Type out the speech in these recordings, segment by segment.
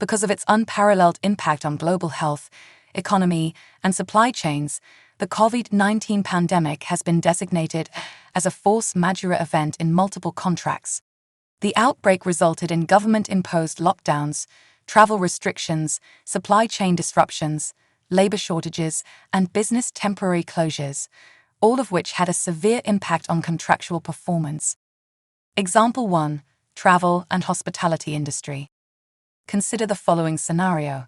Because of its unparalleled impact on global health, economy, and supply chains, the COVID-19 pandemic has been designated as a force majeure event in multiple contracts. The outbreak resulted in government-imposed lockdowns, travel restrictions, supply chain disruptions, labor shortages, and business temporary closures, all of which had a severe impact on contractual performance. Example 1. Travel and hospitality industry. Consider the following scenario.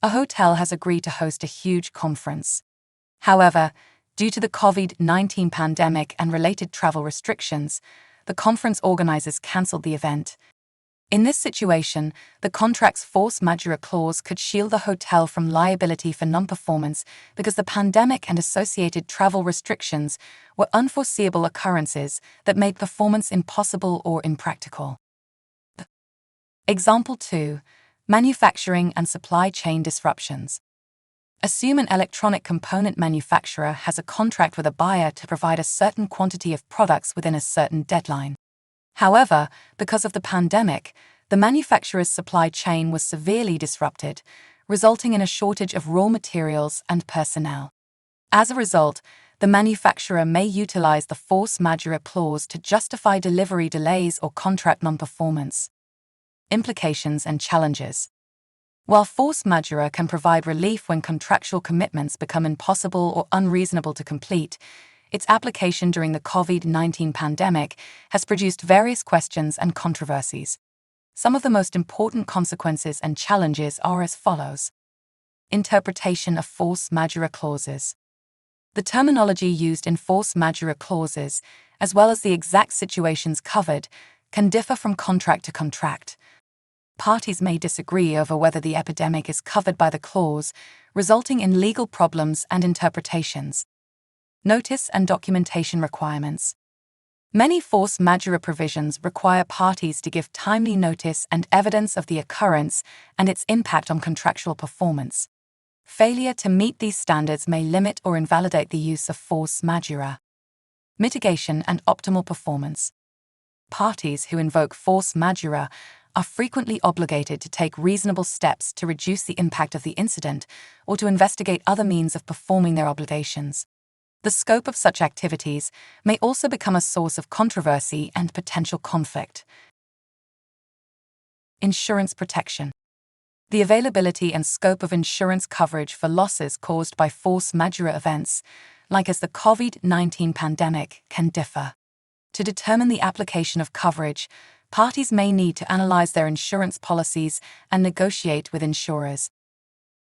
A hotel has agreed to host a huge conference. However, due to the COVID-19 pandemic and related travel restrictions, the conference organizers cancelled the event. In this situation, the contract's force majeure clause could shield the hotel from liability for non-performance because the pandemic and associated travel restrictions were unforeseeable occurrences that made performance impossible or impractical. Example 2. Manufacturing and supply chain disruptions. Assume an electronic component manufacturer has a contract with a buyer to provide a certain quantity of products within a certain deadline. However, because of the pandemic, the manufacturer's supply chain was severely disrupted, resulting in a shortage of raw materials and personnel. As a result, the manufacturer may utilize the force majeure clause to justify delivery delays or contract non-performance. Implications and challenges. While force majeure can provide relief when contractual commitments become impossible or unreasonable to complete, its application during the COVID-19 pandemic has produced various questions and controversies. Some of the most important consequences and challenges are as follows. Interpretation of force majeure clauses. The terminology used in force majeure clauses, as well as the exact situations covered, can differ from contract to contract. Parties may disagree over whether the epidemic is covered by the clause, resulting in legal problems and interpretations. Notice and documentation requirements. Many force majeure provisions require parties to give timely notice and evidence of the occurrence and its impact on contractual performance. Failure to meet these standards may limit or invalidate the use of force majeure. Mitigation and optimal performance. Parties who invoke force majeure are frequently obligated to take reasonable steps to reduce the impact of the incident or to investigate other means of performing their obligations. The scope of such activities may also become a source of controversy and potential conflict. Insurance protection. The availability and scope of insurance coverage for losses caused by force majeure events, like as the COVID-19 pandemic, can differ. To determine the application of coverage, parties may need to analyze their insurance policies and negotiate with insurers.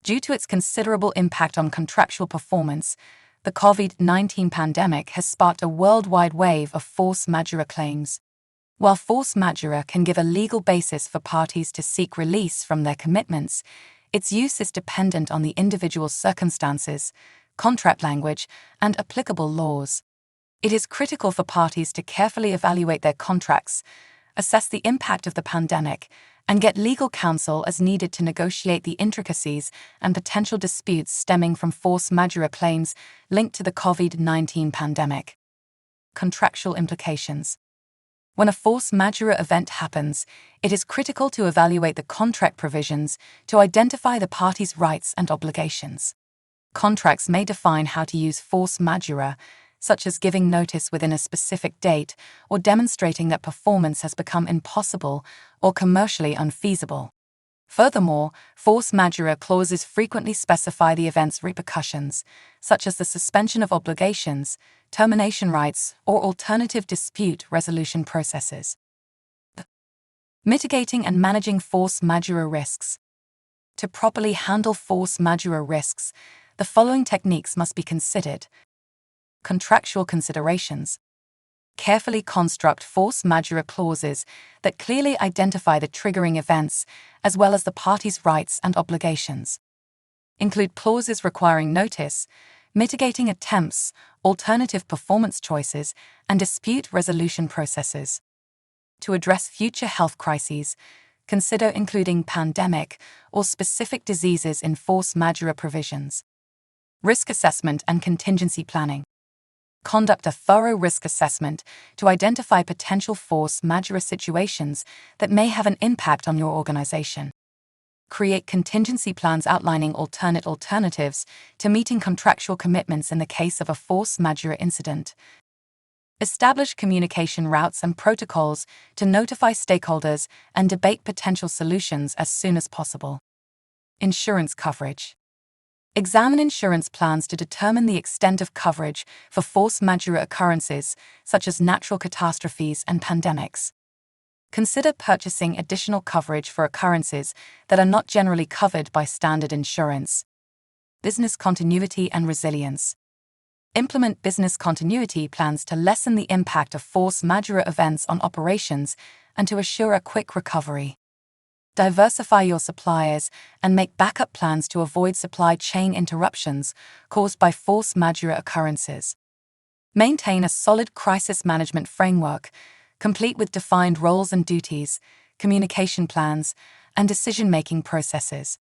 Due to its considerable impact on contractual performance, the COVID-19 pandemic has sparked a worldwide wave of force majeure claims. While force majeure can give a legal basis for parties to seek release from their commitments, its use is dependent on the individual circumstances, contract language, and applicable laws. It is critical for parties to carefully evaluate their contracts, assess the impact of the pandemic, and get legal counsel as needed to negotiate the intricacies and potential disputes stemming from force majeure claims linked to the COVID-19 pandemic. Contractual implications. When a force majeure event happens, it is critical to evaluate the contract provisions to identify the parties' rights and obligations. Contracts may define how to use force majeure, such as giving notice within a specific date or demonstrating that performance has become impossible or commercially unfeasible. Furthermore, force majeure clauses frequently specify the event's repercussions, such as the suspension of obligations, termination rights, or alternative dispute resolution processes. Mitigating and managing force majeure risks. To properly handle force majeure risks, the following techniques must be considered. Contractual considerations. Carefully construct force majeure clauses that clearly identify the triggering events as well as the parties' rights and obligations. Include clauses requiring notice, mitigating attempts, alternative performance choices, and dispute resolution processes. To address future health crises, consider including pandemic or specific diseases in force majeure provisions. Risk assessment and contingency planning. Conduct a thorough risk assessment to identify potential force majeure situations that may have an impact on your organization. Create contingency plans outlining alternatives to meeting contractual commitments in the case of a force majeure incident. Establish communication routes and protocols to notify stakeholders and debate potential solutions as soon as possible. Insurance coverage. Examine insurance plans to determine the extent of coverage for force majeure occurrences, such as natural catastrophes and pandemics. Consider purchasing additional coverage for occurrences that are not generally covered by standard insurance. Business continuity and resilience. Implement business continuity plans to lessen the impact of force majeure events on operations and to assure a quick recovery. Diversify your suppliers and make backup plans to avoid supply chain interruptions caused by force majeure occurrences. Maintain a solid crisis management framework, complete with defined roles and duties, communication plans, and decision-making processes.